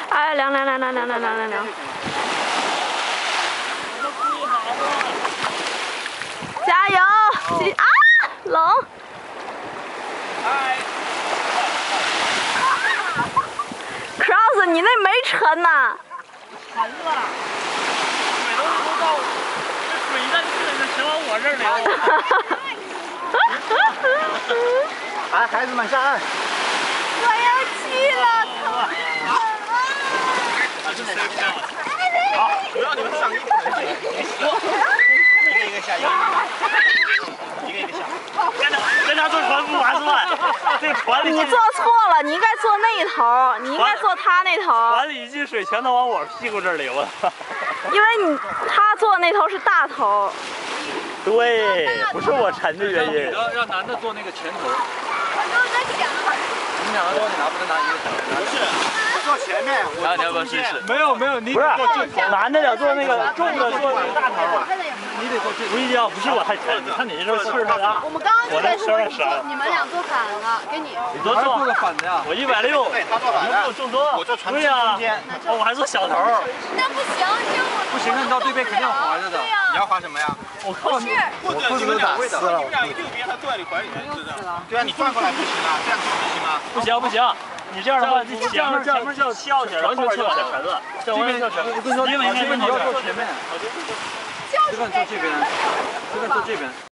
哎，凉。加油！啊，冷。Cross， 你那没沉呐。沉了。水都到，这水一旦去了，就全往我这儿流。来，孩子们上岸。我要去了，好，我让你们上衣服的人，一个一个下，一个一个下。跟他坐船不划算，这船里你坐错了，你应该坐那头，你应该坐他那头。船里一进水全都往我屁股这儿流了。因为他坐那头是大头。对，不是我沉的原因。让男的坐那个前头。我就在想，你们两个坐，你拿不能拿一个头。不是，我坐前面。然后你要不要试试？没有，你不是男的要坐那个重的，坐那个大头。你得坐这。不一定，不是我太沉，你看你这气儿太大。我们刚刚就在说你们俩坐反了，给你。你多重？坐个反的呀。我160。对，他坐反的。我重多。我坐船对呀。中间。我还坐小头。那不行，听我。不行，那你到对面肯定要滑着的。你要滑什么呀？我靠你！或者你们俩右边他坐在你怀里面，是的。对啊，你转过来不行啊，这样子不行啊。不行，你这样的话，你前面就要翘起来，完全翘起来了。这边翘起来，我跟你说，因为你要坐前面，这边坐这边，这边坐这边。